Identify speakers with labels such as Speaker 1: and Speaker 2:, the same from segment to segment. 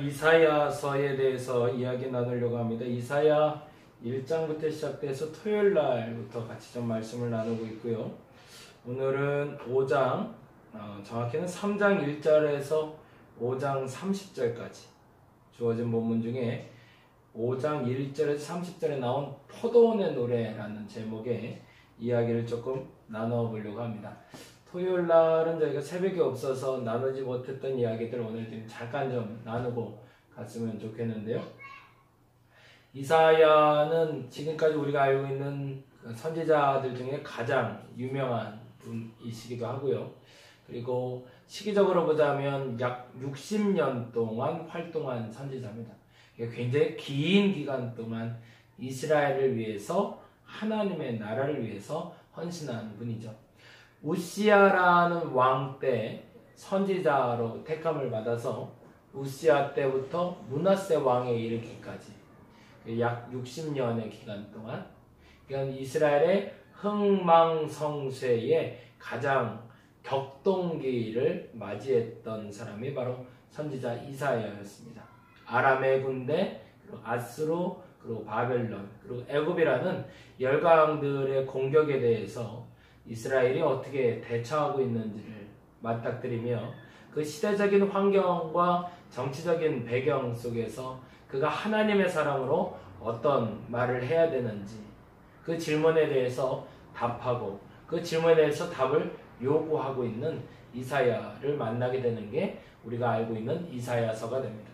Speaker 1: 이사야서에 대해서 이야기 나누려고 합니다. 이사야 1장부터 시작돼서 토요일 날부터 같이 좀 말씀을 나누고 있고요. 오늘은 5장, 정확히는 3장 1절에서 5장 30절까지 주어진 본문 중에 5장 1절에서 30절에 나온 포도원의 노래라는 제목의 이야기를 조금 나눠 보려고 합니다. 토요일 날은 저희가 새벽에 없어서 나누지 못했던 이야기들 오늘 좀 잠깐 좀 나누고 갔으면 좋겠는데요. 이사야는 지금까지 우리가 알고 있는 선지자들 중에 가장 유명한 분이시기도 하고요. 그리고 시기적으로 보자면 약 60년 동안 활동한 선지자입니다. 굉장히 긴 기간 동안 이스라엘을 위해서, 하나님의 나라를 위해서 헌신한 분이죠. 우시야라는 왕 때 선지자로 택함을 받아서 우시야 때부터 므낫세 왕에 이르기까지 약 60년의 기간 동안, 그러니까 이스라엘의 흥망성쇠의 가장 격동기를 맞이했던 사람이 바로 선지자 이사야였습니다. 아람의 군대, 그리고 아수르, 그리고 바벨론, 그리고 애굽이라는 열강들의 공격에 대해서 이스라엘이 어떻게 대처하고 있는지를 맞닥뜨리며 그 시대적인 환경과 정치적인 배경 속에서 그가 하나님의 사람으로 어떤 말을 해야 되는지 그 질문에 대해서 답하고 그 질문에 대해서 답을 요구하고 있는 이사야를 만나게 되는 게 우리가 알고 있는 이사야서가 됩니다.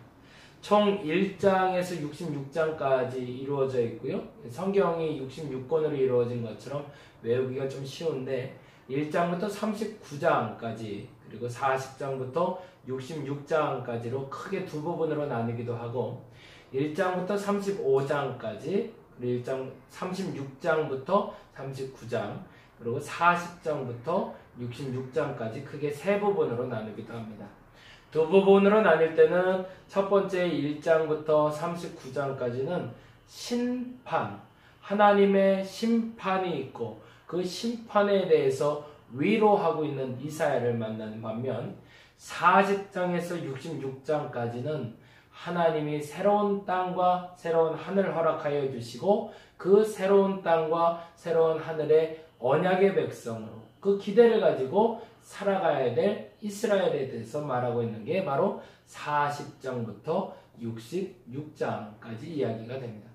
Speaker 1: 총 1장에서 66장까지 이루어져 있고요. 성경이 66권으로 이루어진 것처럼 외우기가 좀 쉬운데 1장부터 39장까지 그리고 40장부터 66장까지로 크게 두 부분으로 나누기도 하고 1장부터 35장까지 그리고 1장 36장부터 39장 그리고 40장부터 66장까지 크게 세 부분으로 나누기도 합니다. 두 부분으로 나뉠 때는 첫 번째 1장부터 39장까지는 심판, 하나님의 심판이 있고 그 심판에 대해서 위로하고 있는 이사야를 만나는 반면 40장에서 66장까지는 하나님이 새로운 땅과 새로운 하늘을 허락하여 주시고 그 새로운 땅과 새로운 하늘의 언약의 백성으로 그 기대를 가지고 살아가야 될 이스라엘에 대해서 말하고 있는 게 바로 40장부터 66장까지 이야기가 됩니다.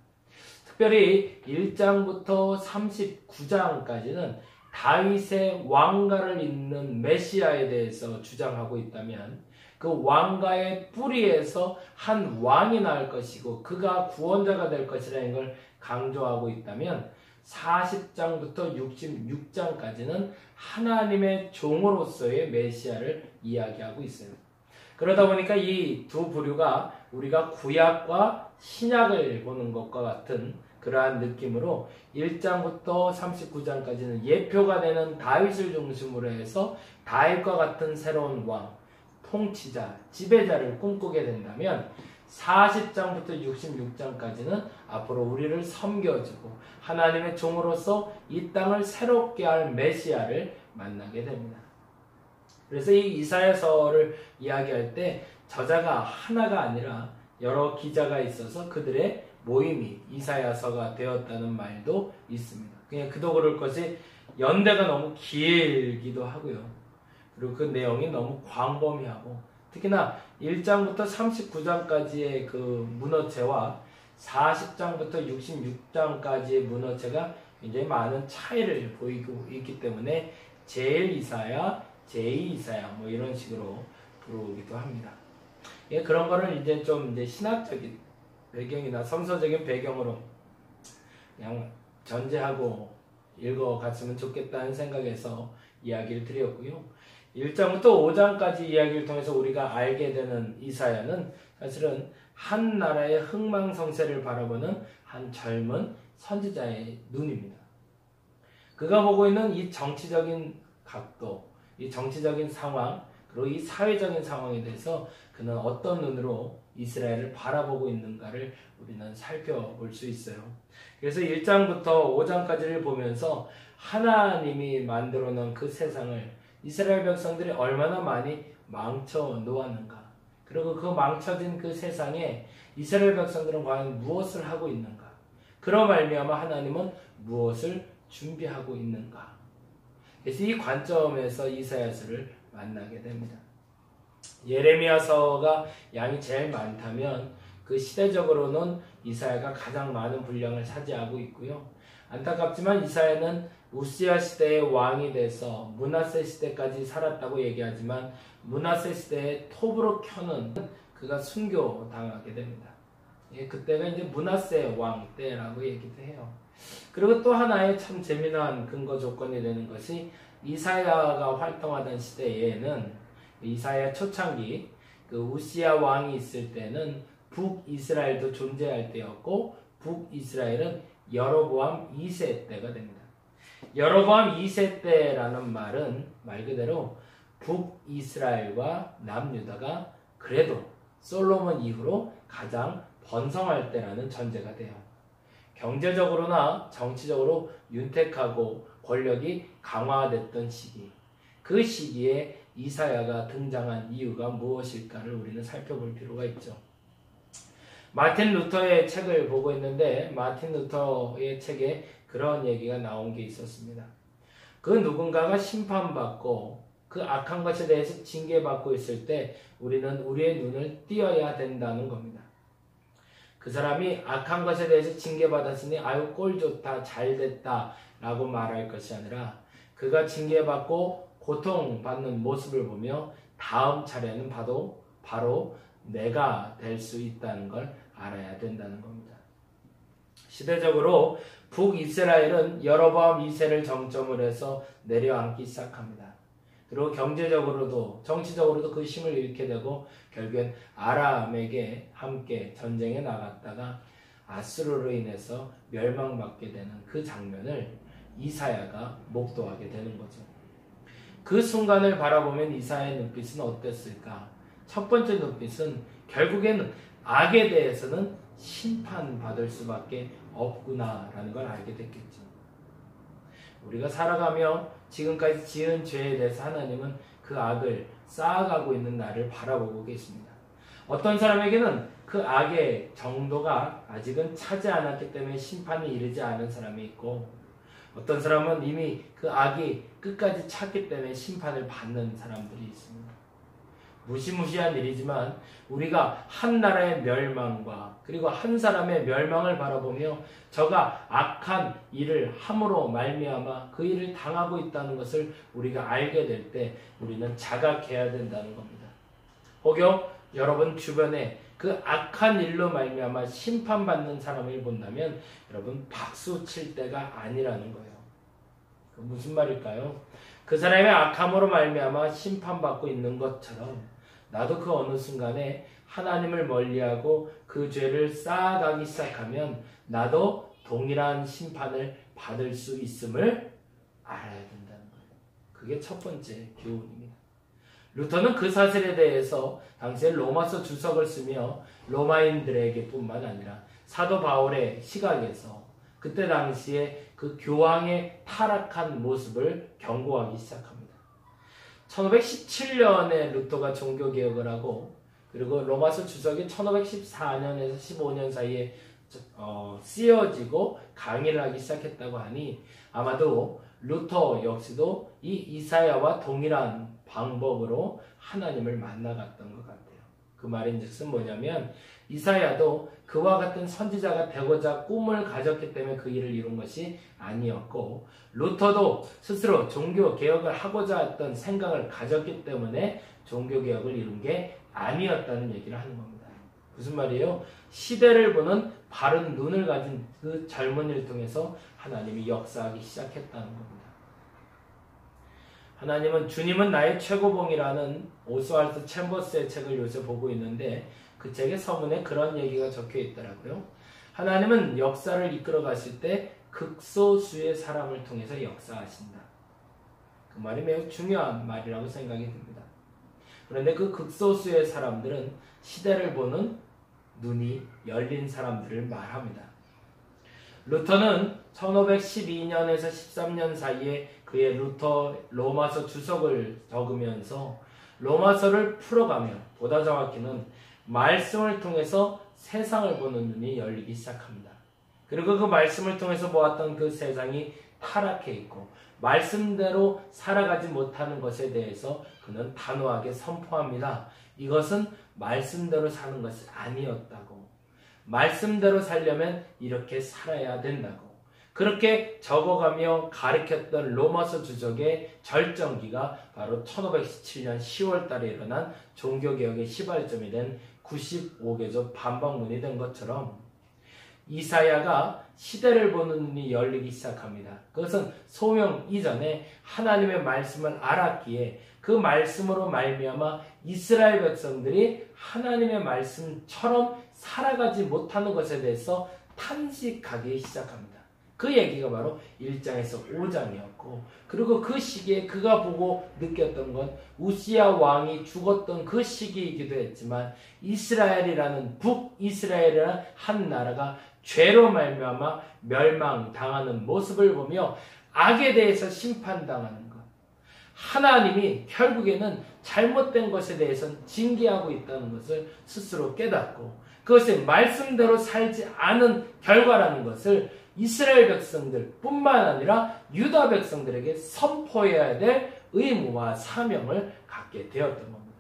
Speaker 1: 특별히 1장부터 39장까지는 다윗의 왕가를 잇는 메시아에 대해서 주장하고 있다면 그 왕가의 뿌리에서 한 왕이 나올 것이고 그가 구원자가 될 것이라는 걸 강조하고 있다면 40장부터 66장까지는 하나님의 종으로서의 메시아를 이야기하고 있어요. 그러다 보니까 이 두 부류가 우리가 구약과 신약을 보는 것과 같은 그러한 느낌으로 1장부터 39장까지는 예표가 되는 다윗을 중심으로 해서 다윗과 같은 새로운 왕, 통치자, 지배자를 꿈꾸게 된다면 40장부터 66장까지는 앞으로 우리를 섬겨주고 하나님의 종으로서 이 땅을 새롭게 할 메시아를 만나게 됩니다. 그래서 이 이사야서를 이야기할 때 저자가 하나가 아니라 여러 기자가 있어서 그들의 모임이 이사야서가 되었다는 말도 있습니다. 그냥 그도 그럴 것이 연대가 너무 길기도 하고요. 그리고 그 내용이 너무 광범위하고 특히나 1장부터 39장까지의 그 문어체와 40장부터 66장까지의 문어체가 굉장히 많은 차이를 보이고 있기 때문에 제1이사야, 제2이사야 뭐 이런 식으로 부르기도 합니다. 예, 그런 거를 이제 좀 이제 신학적인 배경이나 성서적인 배경으로 그냥 전제하고 읽어갔으면 좋겠다는 생각에서 이야기를 드렸고요. 1장부터 5장까지 이야기를 통해서 우리가 알게 되는 이사야는 사실은 한 나라의 흥망성쇠를 바라보는 한 젊은 선지자의 눈입니다. 그가 보고 있는 이 정치적인 각도, 이 정치적인 상황, 그리고 이 사회적인 상황에 대해서 그는 어떤 눈으로 이스라엘을 바라보고 있는가를 우리는 살펴볼 수 있어요. 그래서 1장부터 5장까지를 보면서 하나님이 만들어 놓은 그 세상을 이스라엘 백성들이 얼마나 많이 망쳐 놓았는가, 그리고 그 망쳐진 그 세상에 이스라엘 백성들은 과연 무엇을 하고 있는가? 그러 말미암아 하나님은 무엇을 준비하고 있는가? 그래서 이 관점에서 이사야서를 만나게 됩니다. 예레미야서가 양이 제일 많다면 그 시대적으로는 이사야가 가장 많은 분량을 차지하고 있고요. 안타깝지만 이사야는 우시야 시대의 왕이 돼서 므낫세 시대까지 살았다고 얘기하지만 므낫세 시대의 톱으로 켜는 그가 순교당하게 됩니다. 그때가 이제 므낫세 왕 때라고 얘기도 해요. 그리고 또 하나의 참 재미난 근거 조건이 되는 것이 이사야가 활동하던 시대에는 이사야 초창기 그 우시야 왕이 있을 때는 북이스라엘도 존재할 때였고 북이스라엘은 여로보암 2세 때가 됩니다. 여로보암 2세 때라는 말은 말 그대로 북이스라엘과 남유다가 그래도 솔로몬 이후로 가장 번성할 때라는 전제가 돼요. 경제적으로나 정치적으로 윤택하고 권력이 강화됐던 시기, 그 시기에 이사야가 등장한 이유가 무엇일까를 우리는 살펴볼 필요가 있죠. 마틴 루터의 책을 보고 있는데 마틴 루터의 책에 그런 얘기가 나온 게 있었습니다. 그 누군가가 심판받고 그 악한 것에 대해서 징계받고 있을 때 우리는 우리의 눈을 띄어야 된다는 겁니다. 그 사람이 악한 것에 대해서 징계받았으니 아유 꼴 좋다 잘됐다 라고 말할 것이 아니라 그가 징계받고 고통받는 모습을 보며 다음 차례는 바로 내가 될 수 있다는 걸 알아야 된다는 겁니다. 시대적으로 북이스라엘은 여로보암 2세를 정점으로 해서 내려앉기 시작합니다. 그리고 경제적으로도 정치적으로도 그 힘을 잃게 되고 결국엔 아람에게 함께 전쟁에 나갔다가 아수르로 인해서 멸망받게 되는 그 장면을 이사야가 목도하게 되는 거죠. 그 순간을 바라보면 이사야의 눈빛은 어땠을까? 첫 번째 눈빛은 결국에는 악에 대해서는 심판받을 수밖에 없구나라는 걸 알게 됐겠죠. 우리가 살아가며 지금까지 지은 죄에 대해서 하나님은 그 악을 쌓아가고 있는 나를 바라보고 계십니다. 어떤 사람에게는 그 악의 정도가 아직은 차지 않았기 때문에 심판이 이르지 않은 사람이 있고 어떤 사람은 이미 그 악이 끝까지 찼기 때문에 심판을 받는 사람들이 있습니다. 무시무시한 일이지만 우리가 한 나라의 멸망과 그리고 한 사람의 멸망을 바라보며 저가 악한 일을 함으로 말미암아 그 일을 당하고 있다는 것을 우리가 알게 될 때 우리는 자각해야 된다는 겁니다. 혹여 여러분 주변에 그 악한 일로 말미암아 심판받는 사람을 본다면 여러분 박수 칠 때가 아니라는 거예요. 그 무슨 말일까요? 그 사람의 악함으로 말미암아 심판받고 있는 것처럼 나도 그 어느 순간에 하나님을 멀리하고 그 죄를 쌓아가기 시작하면 나도 동일한 심판을 받을 수 있음을 알아야 된다는 거예요. 그게 첫 번째 교훈입니다. 루터는 그 사실에 대해서 당시에 로마서 주석을 쓰며 로마인들에게 뿐만 아니라 사도 바울의 시각에서 그때 당시에 그 교황의 타락한 모습을 경고하기 시작합니다. 1517년에 루터가 종교개혁을 하고 그리고 로마서 주석이 1514년에서 15년 사이에 쓰여지고 강의를 하기 시작했다고 하니 아마도 루터 역시도 이 이사야와 동일한 방법으로 하나님을 만나갔던 것 같아요. 그 말인즉슨 뭐냐면 이사야도 그와 같은 선지자가 되고자 꿈을 가졌기 때문에 그 일을 이룬 것이 아니었고 루터도 스스로 종교개혁을 하고자 했던 생각을 가졌기 때문에 종교개혁을 이룬 게 아니었다는 얘기를 하는 겁니다. 무슨 말이에요? 시대를 보는 바른 눈을 가진 그 젊은이를 통해서 하나님이 역사하기 시작했다는 겁니다. 하나님은 주님은 나의 최고봉이라는 오스왈드 챔버스의 책을 요새 보고 있는데 그 책의 서문에 그런 얘기가 적혀 있더라고요. 하나님은 역사를 이끌어 가실 때 극소수의 사람을 통해서 역사하신다. 그 말이 매우 중요한 말이라고 생각이 듭니다. 그런데 그 극소수의 사람들은 시대를 보는 눈이 열린 사람들을 말합니다. 루터는 1512년에서 13년 사이에 그의 루터 로마서 주석을 적으면서 로마서를 풀어가며 보다 정확히는 말씀을 통해서 세상을 보는 눈이 열리기 시작합니다. 그리고 그 말씀을 통해서 보았던 그 세상이 타락해 있고 말씀대로 살아가지 못하는 것에 대해서 그는 단호하게 선포합니다. 이것은 말씀대로 사는 것이 아니었다고. 말씀대로 살려면 이렇게 살아야 된다고. 그렇게 적어가며 가르쳤던 로마서 주적의 절정기가 바로 1517년 10월 달에 일어난 종교개혁의 시발점이 된 95개조 반박문이 된 것처럼 이사야가 시대를 보는 눈이 열리기 시작합니다. 그것은 소명 이전에 하나님의 말씀을 알았기에 그 말씀으로 말미암아 이스라엘 백성들이 하나님의 말씀처럼 살아가지 못하는 것에 대해서 탄식하기 시작합니다. 그 얘기가 바로 1장에서 5장이었고 그리고 그 시기에 그가 보고 느꼈던 건 우시야 왕이 죽었던 그 시기이기도 했지만 이스라엘이라는 북이스라엘이라는 한 나라가 죄로 말미암아 멸망당하는 모습을 보며 악에 대해서 심판당하는 것. 하나님이 결국에는 잘못된 것에 대해서는 징계하고 있다는 것을 스스로 깨닫고 그것이 말씀대로 살지 않은 결과라는 것을 이스라엘 백성들 뿐만 아니라 유다 백성들에게 선포해야 될 의무와 사명을 갖게 되었던 겁니다.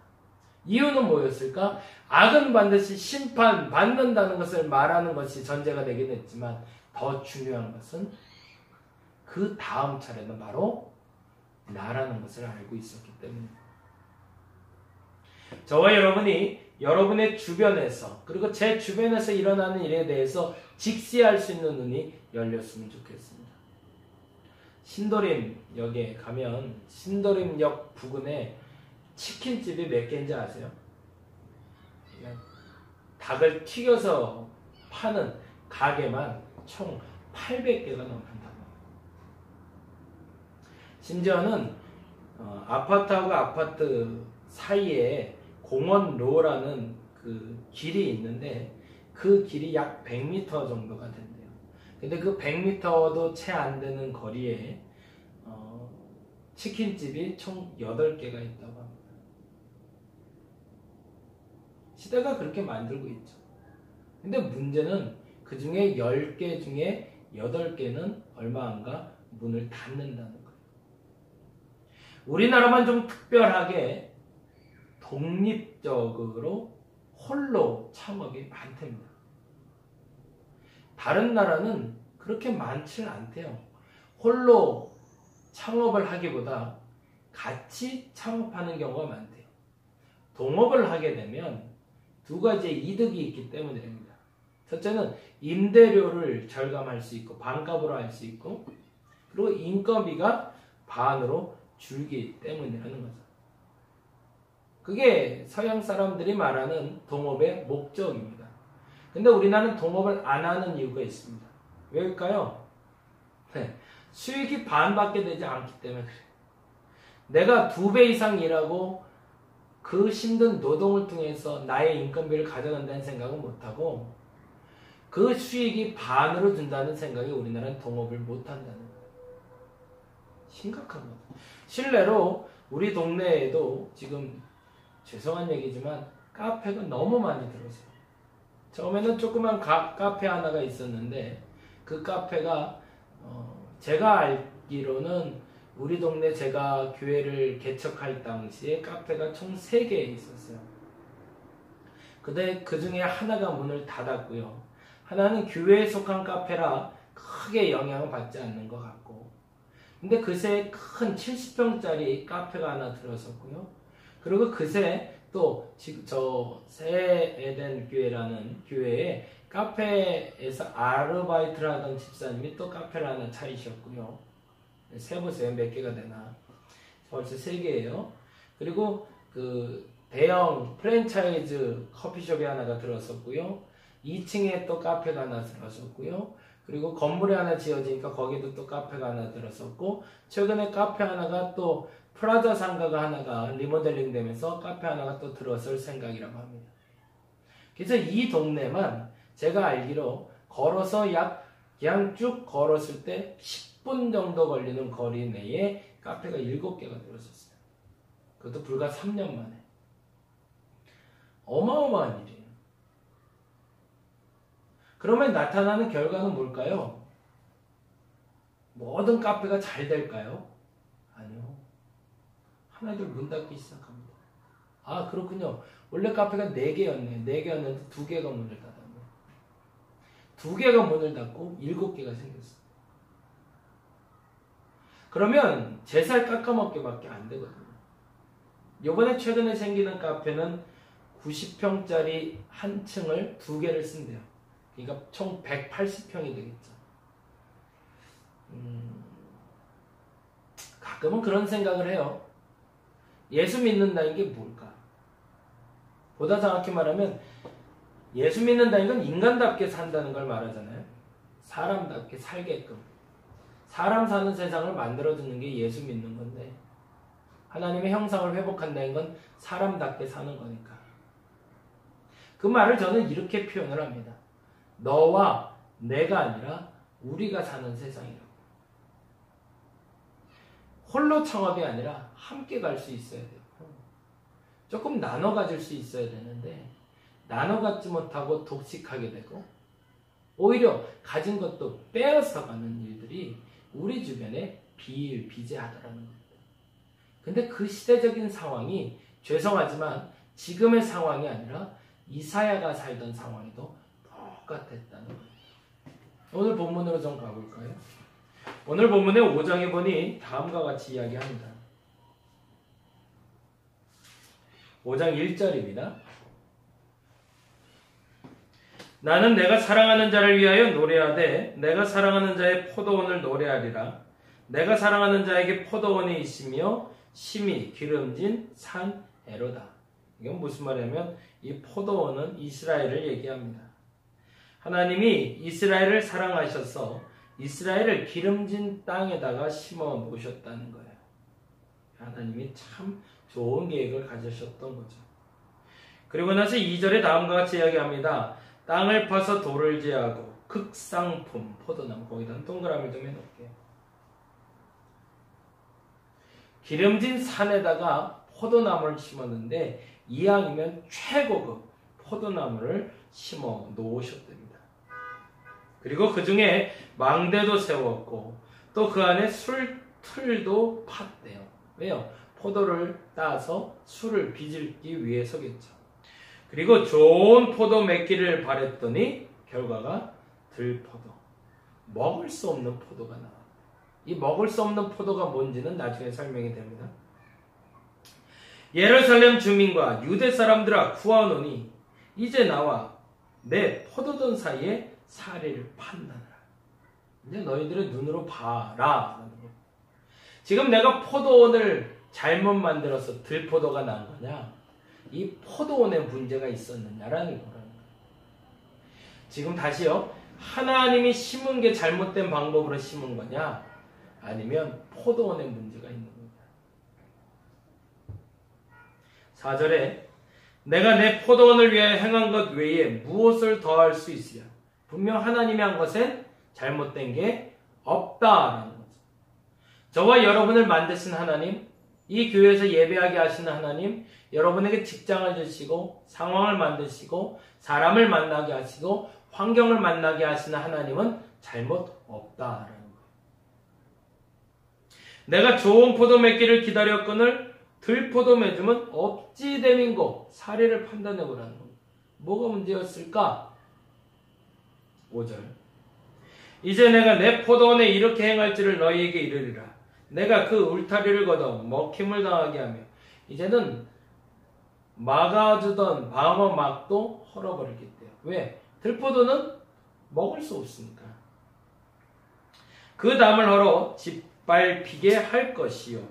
Speaker 1: 이유는 뭐였을까? 악은 반드시 심판받는다는 것을 말하는 것이 전제가 되긴 했지만 더 중요한 것은 그 다음 차례는 바로 나라는 것을 알고 있었기 때문입니다. 저와 여러분이 여러분의 주변에서 그리고 제 주변에서 일어나는 일에 대해서 직시할 수 있는 눈이 열렸으면 좋겠습니다. 신도림역에 가면 신도림역 부근에 치킨집이 몇 개인지 아세요? 닭을 튀겨서 파는 가게만 총 800개가 넘는다고. 심지어는 아파트하고 아파트 사이에 공원로라는 그 길이 있는데 그 길이 약 100m 정도가 된대요. 근데 그 100m도 채 안 되는 거리에 치킨집이 총 8개가 있다고 합니다. 시대가 그렇게 만들고 있죠. 근데 문제는 그 중에 10개 중에 8개는 얼마 안 가 문을 닫는다는 거예요. 우리나라만 좀 특별하게 독립적으로 홀로 창업이 많답니다. 다른 나라는 그렇게 많지 않대요. 홀로 창업을 하기보다 같이 창업하는 경우가 많대요. 동업을 하게 되면 두 가지의 이득이 있기 때문입니다. 첫째는 임대료를 절감할 수 있고 반값으로 할 수 있고 그리고 인건비가 반으로 줄기 때문이라는 거죠. 그게 서양 사람들이 말하는 동업의 목적입니다. 근데 우리나라는 동업을 안 하는 이유가 있습니다. 왜일까요? 수익이 반밖에 되지 않기 때문에 그래요. 내가 2배 이상 일하고 그 힘든 노동을 통해서 나의 인건비를 가져간다는 생각은 못하고 그 수익이 반으로 준다는 생각에 우리나라는 동업을 못한다는 거예요. 심각한 거죠. 실례로 우리 동네에도 지금 죄송한 얘기지만 카페가 너무 많이 들어서요. 처음에는 조그만 카페 하나가 있었는데 그 카페가 제가 알기로는 우리 동네 제가 교회를 개척할 당시에 카페가 총 3개 있었어요. 근데 그 중에 하나가 문을 닫았고요. 하나는 교회에 속한 카페라 크게 영향을 받지 않는 것 같고 근데 그새 큰 70평짜리 카페가 하나 들어섰고요. 그리고 그새 또 저 새 에덴 교회라는 교회에 카페에서 아르바이트를 하던 집사님이 또 카페를 하나 차리셨고요. 세보세요. 몇 개가 되나. 벌써 3개예요. 그리고 그 대형 프랜차이즈 커피숍이 하나가 들어섰고요. 2층에 또 카페가 하나 들어섰고요. 그리고 건물이 하나 지어지니까 거기도 또 카페가 하나 들어섰고 최근에 카페 하나가 또 프라자 상가가 하나가 리모델링 되면서 카페 하나가 또 들어설 생각이라고 합니다. 그래서 이 동네만 제가 알기로 걸어서 그냥 쭉 걸었을 때 10분 정도 걸리는 거리 내에 카페가 7개가 들어섰어요. 그것도 불과 3년 만에. 어마어마한 일이에요. 그러면 나타나는 결과는 뭘까요? 모든 카페가 잘 될까요? 아니요. 하나둘 문 닫기 시작합니다. 아, 그렇군요. 원래 카페가 4개였네. 4개였는데 2개가 문을 닫았네. 2개가 문을 닫고 7개가 생겼어요. 그러면 제 살 깎아먹기밖에 안 되거든요. 요번에 최근에 생기는 카페는 90평짜리 한 층을 2개를 쓴대요. 그러니까 총 180평이 되겠죠. 가끔은 그런 생각을 해요. 예수 믿는다는 게 뭘까? 보다 정확히 말하면 예수 믿는다는 건 인간답게 산다는 걸 말하잖아요. 사람답게 살게끔. 사람 사는 세상을 만들어주는 게 예수 믿는 건데 하나님의 형상을 회복한다는 건 사람답게 사는 거니까. 그 말을 저는 이렇게 표현을 합니다. 너와 내가 아니라 우리가 사는 세상이라고. 홀로 창업이 아니라 함께 갈 수 있어야 돼요. 조금 나눠 가질 수 있어야 되는데 나눠 갖지 못하고 독식하게 되고 오히려 가진 것도 빼앗아 가는 일들이 우리 주변에 비일비재하더라는 겁니다. 근데 그 시대적인 상황이 죄송하지만 지금의 상황이 아니라 이사야가 살던 상황에도 똑같았다는 거예요. 오늘 본문으로 좀 가볼까요? 오늘 본문의 5장에 보니 다음과 같이 이야기합니다. 5장 1절입니다. 나는 내가 사랑하는 자를 위하여 노래하되 내가 사랑하는 자의 포도원을 노래하리라. 내가 사랑하는 자에게 포도원이 있으며 심히 기름진 산에로다. 이건 무슨 말이냐면 이 포도원은 이스라엘을 얘기합니다. 하나님이 이스라엘을 사랑하셔서 이스라엘을 기름진 땅에다가 심어 놓으셨다는 거예요. 하나님이 참 좋은 계획을 가지셨던 거죠. 그리고 나서 2절에 다음과 같이 이야기합니다. 땅을 파서 돌을 제하고 극상품 포도나무, 거기다 동그라미를 좀 해놓을게요. 기름진 산에다가 포도나무를 심었는데 이왕이면 최고급 포도나무를 심어 놓으셨답니다. 그리고 그 중에 망대도 세웠고 또 그 안에 술틀도 팠대요. 왜요? 포도를 따서 술을 빚기 위해서겠죠. 그리고 좋은 포도 맺기를 바랬더니 결과가 들포도. 먹을 수 없는 포도가 나와요. 이 먹을 수 없는 포도가 뭔지는 나중에 설명이 됩니다. 예루살렘 주민과 유대 사람들아 구하노니 이제 나와 내 포도던 사이에 사리를 판단하라. 이제 너희들의 눈으로 봐라. 지금 내가 포도원을 잘못 만들어서 들포도가 난 거냐? 이 포도원에 문제가 있었느냐라는 거라는 거예요. 지금 다시요. 하나님이 심은 게 잘못된 방법으로 심은 거냐? 아니면 포도원에 문제가 있는 거냐? 4절에 내가 내 포도원을 위하여 행한 것 외에 무엇을 더할 수 있으랴? 분명 하나님이 한 것엔 잘못된 게 없다라는 거죠. 저와 여러분을 만드신 하나님, 이 교회에서 예배하게 하시는 하나님, 여러분에게 직장을 주시고 상황을 만드시고 사람을 만나게 하시고 환경을 만나게 하시는 하나님은 잘못 없다라는 거예요. 내가 좋은 포도 맺기를 기다렸거늘 들포도 맺으면 없지 됨인고 사례를 판단해보라는 겁니다. 뭐가 문제였을까? 5절 이제 내가 내 포도원에 이렇게 행할지를 너희에게 이르리라. 내가 그 울타리를 걷어 먹힘을 당하게 하며 이제는 막아주던 방어 막도 헐어버리겠대요. 왜? 들포도는 먹을 수 없으니까. 그 담을 헐어 짓밟히게 할 것이요.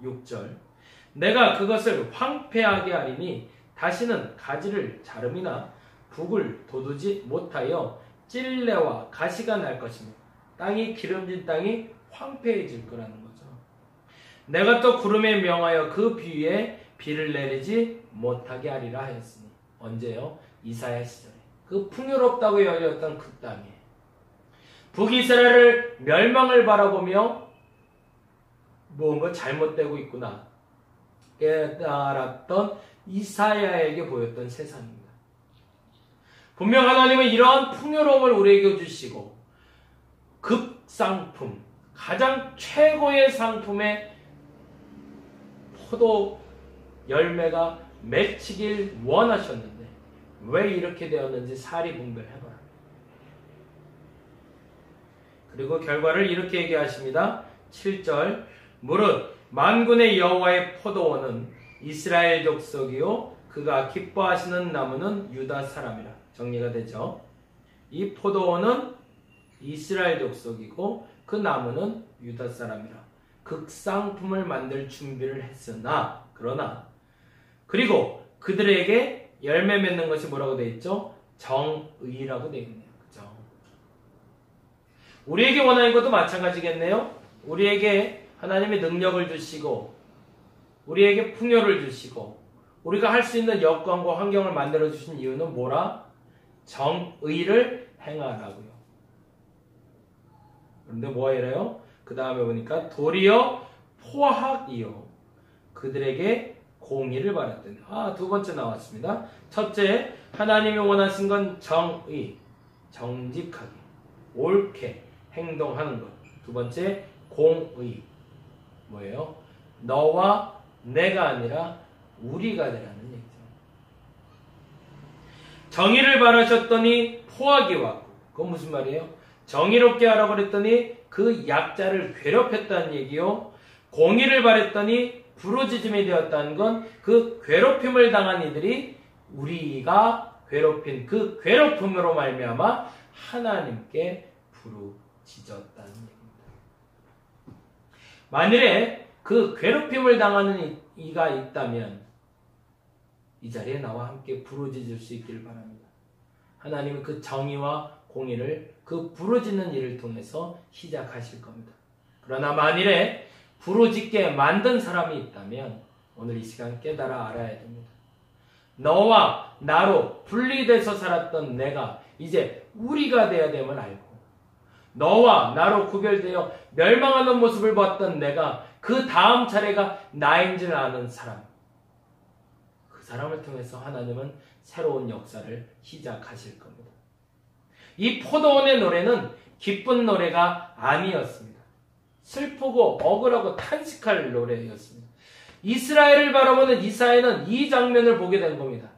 Speaker 1: 6절 내가 그것을 황폐하게 하리니 다시는 가지를 자름이나 북을 돋우지 못하여 찔레와 가시가 날 것이며 땅이 기름진 땅이 황폐해질 거라는 거죠. 내가 또 구름에 명하여 그 비위에 비를 내리지 못하게 하리라 하였으니 언제요? 이사야 시절에 그 풍요롭다고 여겼던 그 땅에 북이스라엘을 멸망을 바라보며 뭔가 잘못되고 있구나 깨달았던 이사야에게 보였던 세상입니다. 분명 하나님은 이러한 풍요로움을 우리에게 주시고 급상품, 가장 최고의 상품의 포도 열매가 맺히길 원하셨는데 왜 이렇게 되었는지 사리분별해봐라. 그리고 결과를 이렇게 얘기하십니다. 7절 무릇 만군의 여호와의 포도원은 이스라엘 족속이요 그가 기뻐하시는 나무는 유다 사람이라. 정리가 되죠. 이 포도원은 이스라엘 족속이고 그 나무는 유다 사람이라. 극상품을 만들 준비를 했으나 그러나 그리고 그들에게 열매 맺는 것이 뭐라고 되어 있죠? 정의라고 되어 있네요. 그죠? 우리에게 원하는 것도 마찬가지겠네요. 우리에게 하나님의 능력을 주시고 우리에게 풍요를 주시고 우리가 할 수 있는 여건과 환경을 만들어 주신 이유는 뭐라? 정의를 행하라고요. 그런데 뭐가 이래요? 그 다음에 보니까 도리어 포악이요 그들에게 공의를 바랐더니 두 번째 나왔습니다. 첫째, 하나님이 원하신 건 정의, 정직하게, 옳게 행동하는 것. 두 번째, 공의. 뭐예요? 너와 내가 아니라 우리가 되라는 얘기죠. 정의를 바라셨더니 포악이 왔고, 그건 무슨 말이에요? 정의롭게 하라고 그랬더니 그 약자를 괴롭혔다는 얘기요. 공의를 바랬더니 부르짖음이 되었다는 건 그 괴롭힘을 당한 이들이 우리가 괴롭힌 그 괴롭힘으로 말미암아 하나님께 부르짖었다는 얘기입니다. 만일에 그 괴롭힘을 당하는 이가 있다면 이 자리에 나와 함께 부르짖을 수 있기를 바랍니다. 하나님은 그 정의와 공의를 그 부르짖는 일을 통해서 시작하실 겁니다. 그러나 만일에 부르짖게 만든 사람이 있다면 오늘 이 시간 깨달아 알아야 됩니다. 너와 나로 분리돼서 살았던 내가 이제 우리가 되어야 됨을 알고 너와 나로 구별되어 멸망하는 모습을 봤던 내가 그 다음 차례가 나인 줄 아는 사람, 그 사람을 통해서 하나님은 새로운 역사를 시작하실 겁니다. 이 포도원의 노래는 기쁜 노래가 아니었습니다. 슬프고 억울하고 탄식할 노래였습니다. 이스라엘을 바라보는 이사야는 이 장면을 보게 된 겁니다.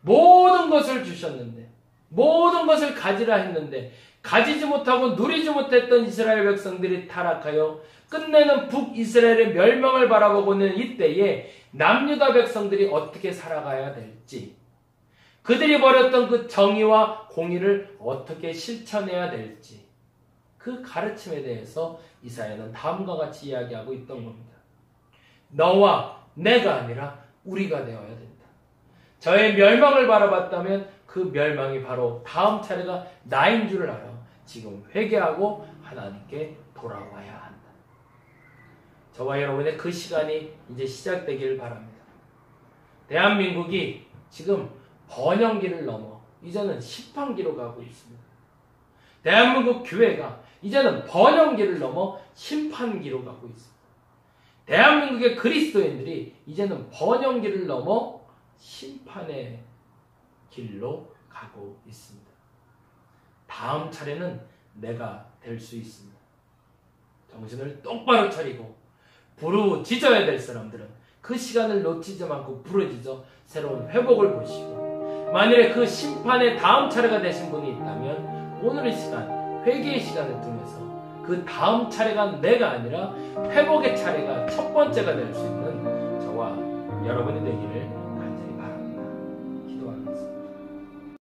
Speaker 1: 모든 것을 주셨는데, 모든 것을 가지라 했는데 가지지 못하고 누리지 못했던 이스라엘 백성들이 타락하여 끝내는 북이스라엘의 멸망을 바라보고 있는 이때에 남유다 백성들이 어떻게 살아가야 될지, 그들이 버렸던 그 정의와 공의를 어떻게 실천해야 될지, 그 가르침에 대해서 이사야는 다음과 같이 이야기하고 있던 겁니다. 너와 내가 아니라 우리가 되어야 된다. 저의 멸망을 바라봤다면 그 멸망이 바로 다음 차례가 나인 줄을 알아 지금 회개하고 하나님께 돌아와야 한다. 저와 여러분의 그 시간이 이제 시작되기를 바랍니다. 대한민국이 지금 번영기를 넘어 이제는 심판기로 가고 있습니다. 대한민국 교회가 이제는 번영기를 넘어 심판기로 가고 있습니다. 대한민국의 그리스도인들이 이제는 번영기를 넘어 심판의 길로 가고 있습니다. 다음 차례는 내가 될 수 있습니다. 정신을 똑바로 차리고 부르짖어야 될 사람들은 그 시간을 놓치지 않고 부르짖어 새로운 회복을 보시고, 만일에 그 심판의 다음 차례가 되신 분이 있다면 오늘의 시간, 회개의 시간을 통해서 그 다음 차례가 내가 아니라 회복의 차례가 첫 번째가 될 수 있는 저와 여러분이 되기를